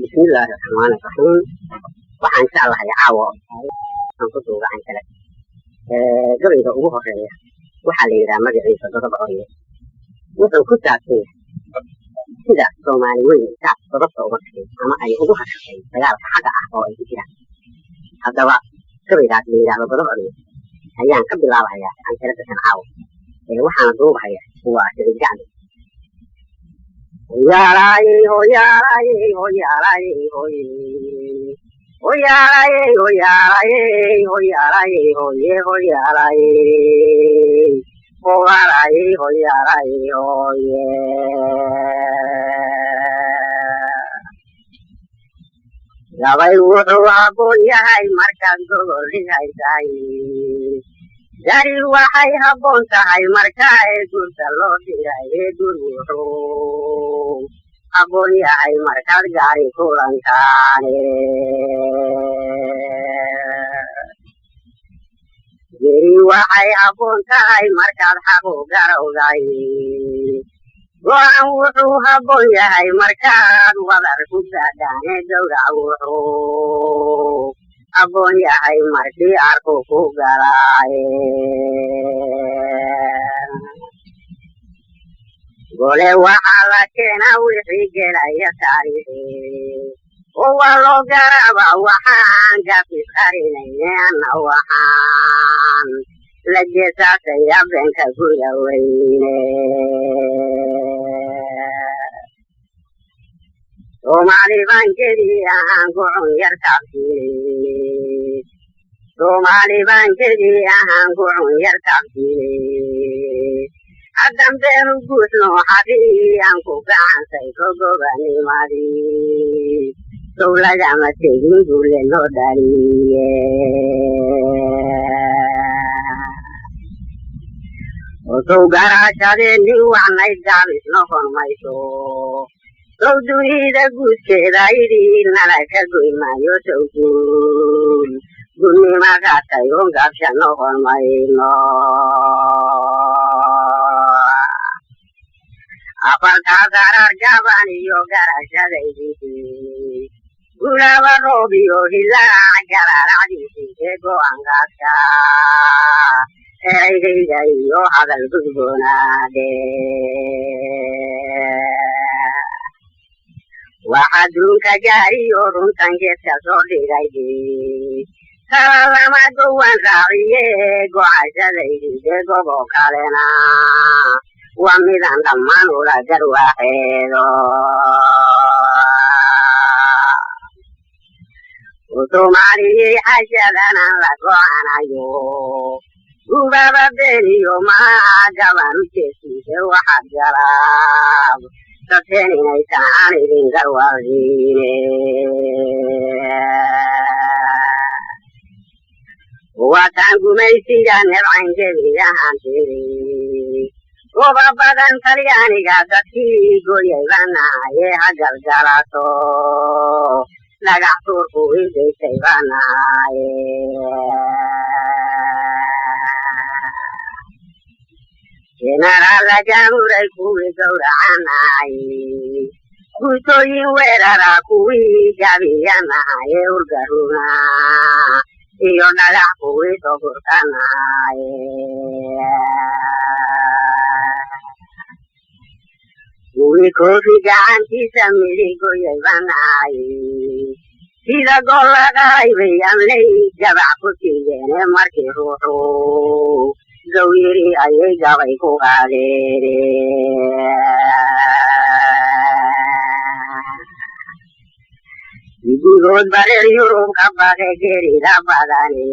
بسم الله الرحمن الرحيم waxaan jeclahay caawa aan ku duuba aan kale gabayga ugu horeeya waxaa la yidhaha magaciisa dodob orye wuxuu ku saabsan yahay sida soomaali weyn shacab dodobka uga dhigay ama ay ugu hashatay dagaalka xagga ah oo ay ku jiraan haddaba gabaygaas la yidhaahdo dodob orye ayaan ka bilaabahayaa aan kala dasan caawa waxaana duubahaya waa siciid gacdi hoyaalaaye hoyaalaaye hoyaalaaye hoye hoyaalaaye hoyaalaaye hoyaalaaye hoye hoyaalaaye hoyaalaaye hoyaalaaye hoye gabay wuxuu habboon yahay markaad gogol dhigaysaay gari waxay habboon tahay marka gurta loo dhigay gur wuxuu habboon yahay markaad gaari kulantaane geri waxay habboon tahay markaad xaqu garowday go-aan wuxuu habboon yahay markaad wadar ku gaadhaane gawrac wuxuu habboon yahay markii arku ku galaaye gole waxaa la keenaa wixii gelaya taariikhi oo waa loo garaba waxaan gafis qarinayne anna waxaan la geesaasaya beenka guda weyne soomaali baan gedi ahaan gucun yar taabsiinay soomaali baan gedi ahaan gucun yar taabsiinay haddan beenu guusno hadii aan ku gacansay gogobanimadii dowladama tegin guule noo dhaliye otow garaashadeenni waxnay gaabis noqon mayso sow dunida guudkeeda idii nala ka goyn maayo sow guul gudnimadaasay un gabsha noqon mayno afartaa garar gaban iyo garashadaydii gulaba roob iyo hilaac galalacdiisii go-aangaadka eraydayda iyo hadal gudboonaade waxa duunka gaariyo runtan geedka soo dhigaydi kala lama gowan raaciye gocashadaydide gobo kalena waa midaan dhammaan ula garwaaxeedo soomaaliyey xajadanaan la go-anayo gubaba beeniyo maa gaban ujeesiise waxaad galaab dadkeen inaysan aan idin garwaaqine waataan gumaysiga nebcan gebi ahaantiri goba badan talyaaniga dadkii goyay banahaye hagalgalato dhagax tuurku idaysay banahaye jenaraalla jaamuray kuwii gowracanahay guutooyin weerara kuwii gabiyanahaye urgaruna iyo dhagax kuwii doburkanahaye kuwii koofi gacantiisa midigoyay banahay sida gollaqaybayamley gabac ku siiyeene markii ruuxu gow yiri ayay gabay ku qaadeene gudood bareer yurub ka baqe gerida badane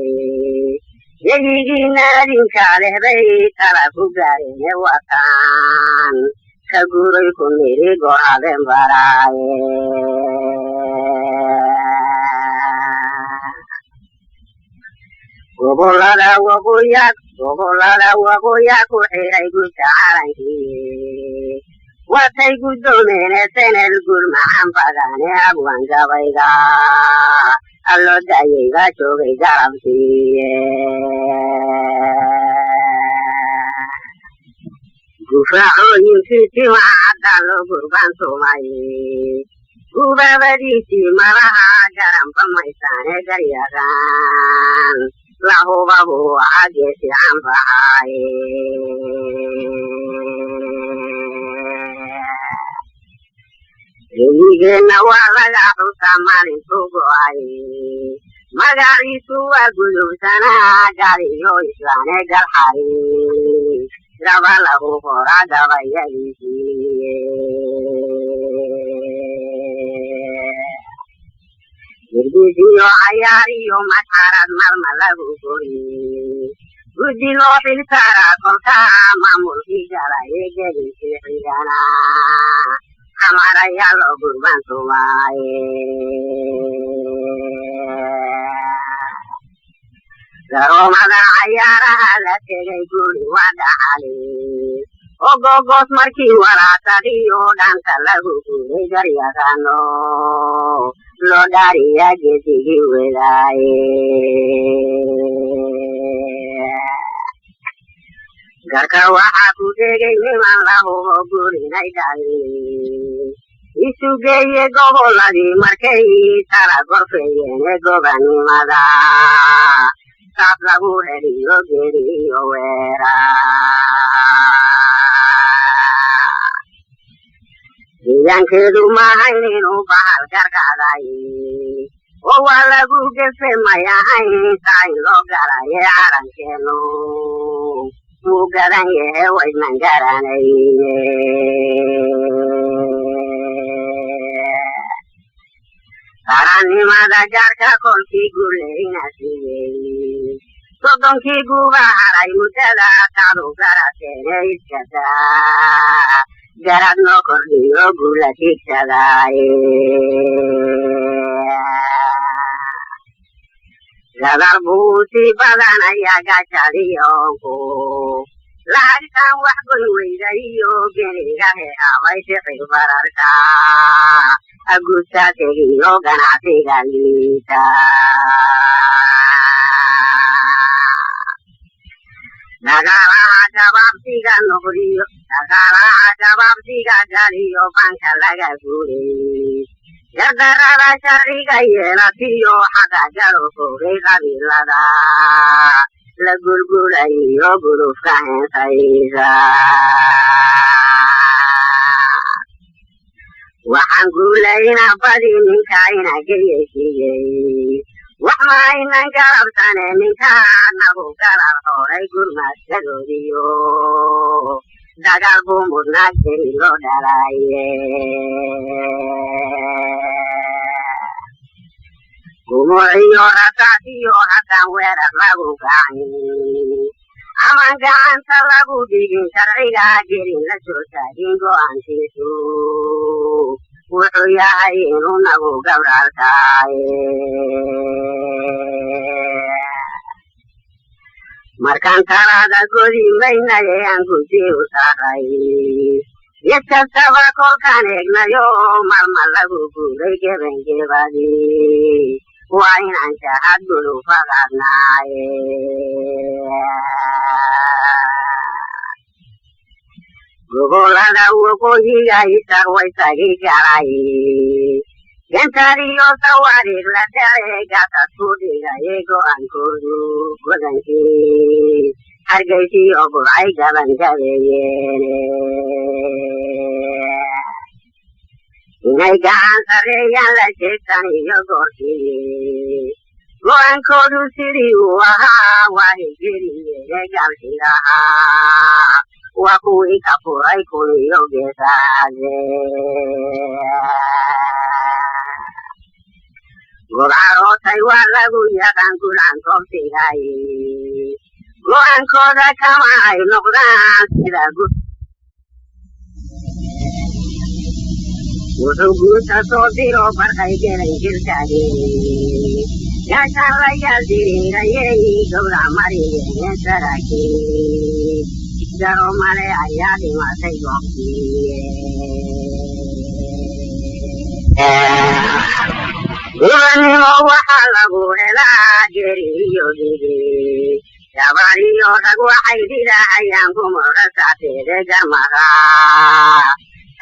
yegigiina adinkaadehbay tala ku gaareene wataan ka guuray ku niri goraden baraaye gobolada waqooyaa ku xiray gudka calankii watay guddoomeene senad gur maxan badane abwan gabayga alloo dayayga joogay garabkiiye gufraacooyinkii tiwacadda loo gurban tumay gubabadiisii malaha garanba maysaane garyaqaan lahubahu xaggeesi canfacaaye geligeenna waa laga xusaa maalintuu go'ay magaciisu waa gudubsanaa galiyo islaane galxari gaba lagu qora gabayadiisii girgisiyo cayaariyo masxarad marma lagu gori guddi loo xilsaaraa kolkaa maamulkii galaye gelinkii xigana amaraya loo gurban tumaaye garoomada cayaaraha la tegay guri waa dhaxali ogogoos markii waraasadiyo dhanta lagu guray garyaqaano loo dhaariya geesigii wedaaye garka waxaa ku dhegay niman lahubo gurinay dhali isu geeye goboladii markay tala gorfeeyeene gobanimada saas lagu heliyo geriyo weera deegaankeedu maahayn inuu bahal garqaaday oo waa lagu gefe may ahayn saa in loo galaye calankeenu wuu gadan yahe waydnan garanayne qarannimada gaarka kolkii guleyna siiyey soddonkii guba haray muddada tacdu garateene iskadaa garad noo kordhiyo gula tigsadaaye gadar buu sii badanayaa gajadiyoonku lacagtan wax goy weyda iyo geniga heabay siqir bararka agusta tegiyo ganacsiga liita dhaqaalaha jabaabsiga noqdiyo dhaqaalaha jabaabsiga galiyo banka laga guuray gardarada sharciga yeelatiyo xaqa galo fogay qabiilada la gulgulayiyo gulufka heensaysa waxaan guulayna badi ninka ina geyeysiiyey wax ma aynan galabsane ninka nagu galal horay gurmadkadoodiyo dagaal buu mudnaa geri loo dhalaye gumuciyo rasaasiyo haddaan weerar lagu gacin aman gacanta lagu dhigin sharciga gelin la soo taagin go'aankiisu wuxuu yahay inuu nagu gawraaltaaye markaan talada godi maynaye aan gudi u saaray yad kastaba kolkaan eegnayo marma lagu guuray gebangebadii waa inaan jahad gulufa qaadnaaye gobolada waqooyiga isag waysagii galay gantariyo sawaariir la dhace gaasasku dhigaye go'aankoodu godankii hargaysiyo burcay gabangabeeyeene inay gacan sarreeyaan la jeegtan iyo goortii go'aankoodu sidii uu ahaa waa higeliyeene galxidahaa waa kuwii ka furay kun iyo geesaade gobcarootay waa lagu yaqaan gulcan koobtigay go'aankooda kama ay noqdaan sida wuxuu guuta soo diro barkay gelay jirkaade gaashaan layaal diriirayey gowrac mariyeene saraakiin garo male ayaa dhimatay goobtiiye gubanimo waxaa lagu helaa geri iyo dhigi gabar iyo rag waxay dhidahayaan gumodha saateede gamada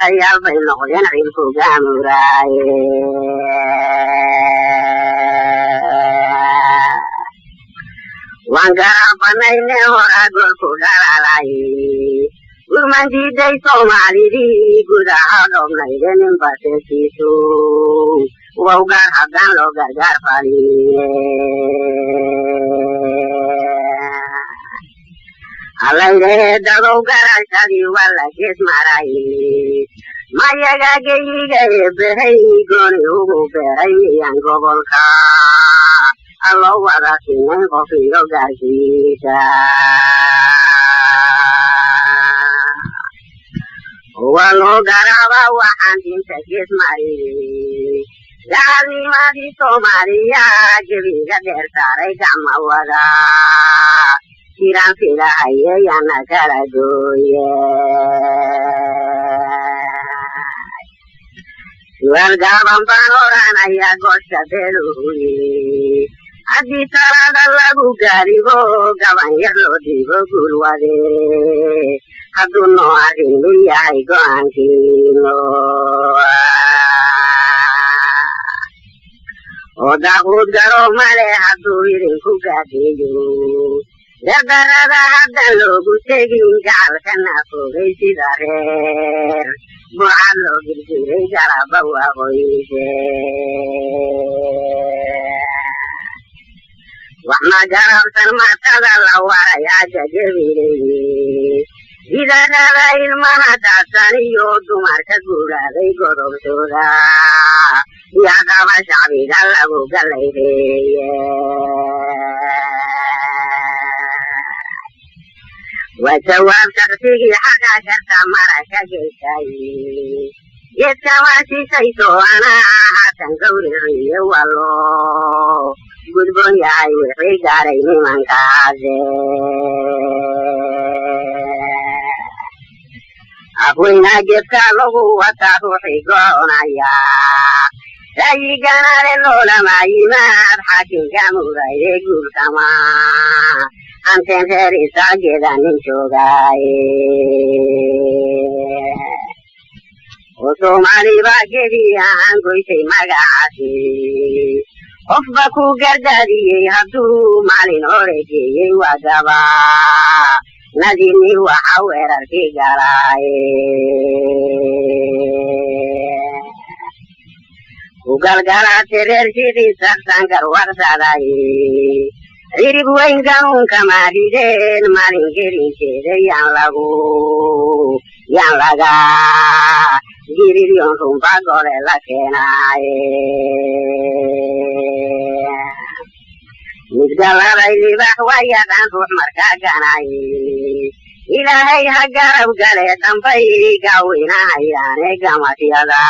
hayaal bay noqdeen ciilku gaamuraaye waan garaabanayne horaa golku dhalaalay gurman diiday soomaalidii gudaha dhoobnayde nin basekiisu wawgaar haddaan loo gargaar faliye allaylehe dadow garashadii waa la gees maray mayaga geyiga eebbahay gooni ugu beeray miyaan gobolka allo wada sinay qof iyo gaarkiisa waa loo garaaba waxaan dinta gees mariyey gaalnimadii soomaaliya gebiga dheer saaray gacma wada jiraan filahaye yana kala gooye su'aal gaaban baan odhanayaa goosha beeluhuye haddii talada lagu gaaribo gaban yar loo dhiibo gulwade hadduu noo arrinnu yahay go'aankiino oo daaquud garo male hadduu idinku gaadeeyo dardarada haddan loogu tegin gacalkana fogay sida reer buucad loo girgiray garaba waaqoyse wax ma garabsan martada la waray cajajabileye gidanada ilmaha daadsan iyo dumarka guuraaday godobtooda yaqaba shacbiga lagu galayreeye waa jawaab shaqsigii xaqa karta maraka geysay geedkama siisayso anaa haatan gawriciye walo gudboon yahay wixii gaaray nimankaase afweynaa geedka lagu wataa ruuxii goonaya ra'yiganale loolama yimaad xaakinka mudayde guulkama anteen reer isaageeda nin joogaaye oo soomaali baa gedii ahaan goysay magacaasi qofba ku gardaadiyey hadduu maalin oregeeyey waa gaba nadini waxa weerarkii galaaye ku galgalaate reer sidii sarsan garwarsaday cirib weyn ganuunkama rideen maalin gelinkeeda yaan laga giriryon runba gole la keenaaye midgaladay libax wayadaan ruux markaa ganaaye ilaahay ha garab gale dambay gaawinahayaane gamatyada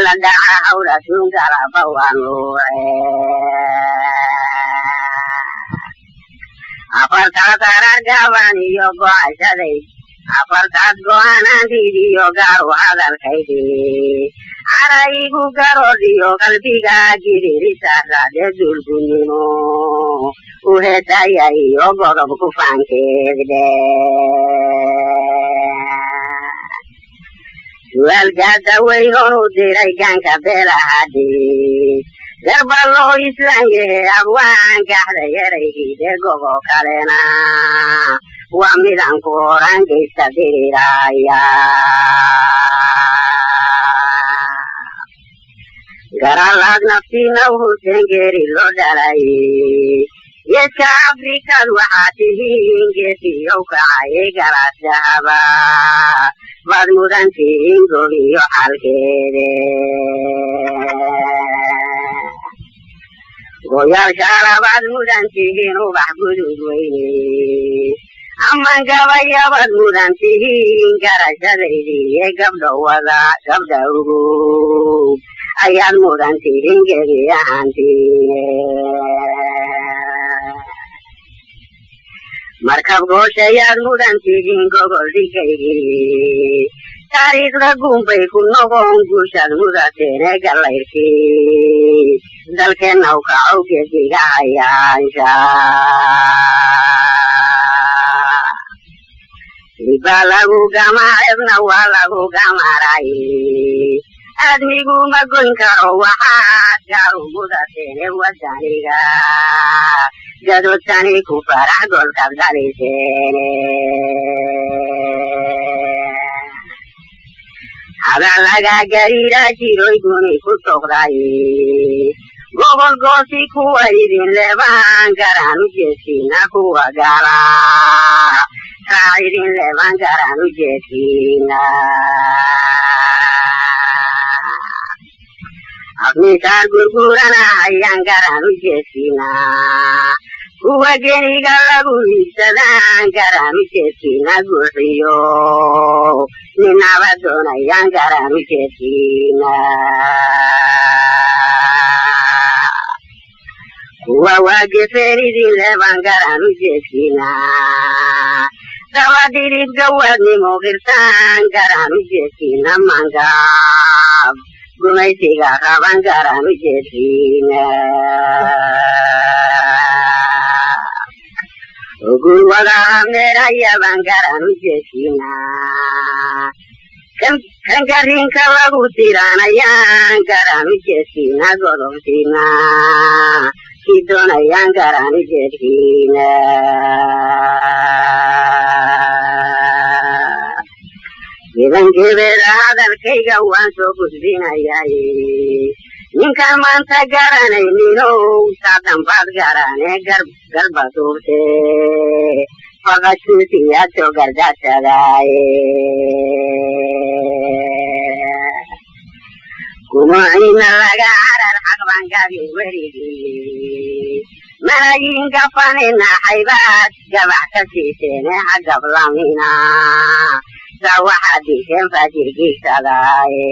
la dhaca hawlasuun garaba waa nuuce afartaad aragaban iyo go'ashaday afartaad go'aanaantiid iyo gaaru hadalkaydii caraygu garoodhiyo qalbiga giriritaaraade dulgunnimo u heesaya iyo godob ku faankeedde su'aal gaada weynoon u diray gaanka beelahadii garba loo islaan yahe abwaan gaxda yaraygiide gobo kalena waa midaan ku oran geysta diriraya garalaad naftiina uhuseen geeri loo dhalay geedka afrikaad waxaa tihiin geesiyow kacaye galaas dahaba baad mudan tihiin gobiyo xalkeede goyaalshaalabaad mudan tihiin ubax gudud weyne aman gabayabaad mudan tihiin garashadaydiiye gabdha ugu ayaad mudan tihiin gebi ahaantiine markab gooshayaad mudan tihiin gogol dhigaydii taariikhda guunbay ku noqon guushaad mudateene gallayrkii dalkeennaw kacow geediga hayaansha libalagu gamaayadna waa lagu gamaray admigu ma goyn karo waxaad gaar ugudateene wadaniga gadotani ku farax golkaad dhaliseene hadal laga gariira jiroy guni ku soqday gobol goosi kuwa idin leebaan garaan u jeedsiina kuwa gaala kaa idin leebaan garaan u jeedsiina afnisaar gurgurana ayaan garaan u jeedsiina kuwa geniga lagu iibsadaan garaan u jeedsiina guuxiyo ninaba doonayaan garaan u jeedsiina kuwa waagefeen idin leebaan garaan u jeedsiina dabadhilib gawaadnimo qirtaan garaan u jeedsiina mangaab gumaysiga qaban garaan u jeedsiina ugul wada habneerayabaan garaan u jeedsiina kan garinka lagu tiraanayaan garaan u jeedsiina godobsiina kii doonayaan garaan u jeedsiina gebangebeeda hadalkayga waan soo gudbinayay ninkaan maanta garanayninow saadhanbaad garane garba duubte faqashuutiyaad soo gardaadsadaaye kumucina laga carar xaqbaan gabi werigii malayiin gafanina xaybaad gabax ka siiseene hagablamina saa waxaad disheen fajirgiisadaaye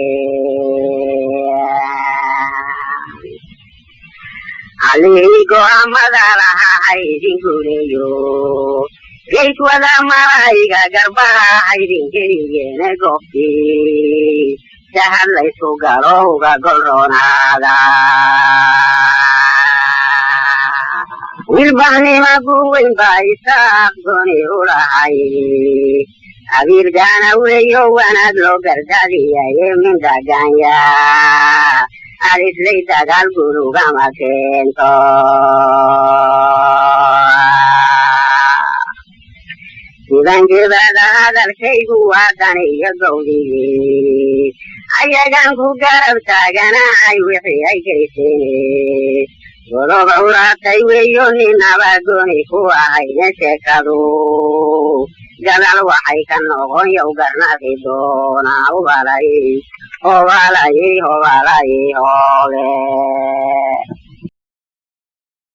allihii go'aamada lahaa ha idin guuleeyo geys wada malayga garbaha ha idin geliyeene goobtii sahad laysku galo uga golroonaada wilbahnima guweyn baa isaaq gooni u lahay abiirgaana weeyo wanaag loo gardaadiyaye mindaganya alislay dagaal gurugama keento sibangebada hadalkaygu waa dan iyo gowdigii ayagan ku garab taaganahay wixii ay geyseene godob curaatay weeyo ninaba gooni ku ahayne sheekadu gadaal waxay ka noqon yow garnaqi doonaa ubalay hobalay hobalay hoole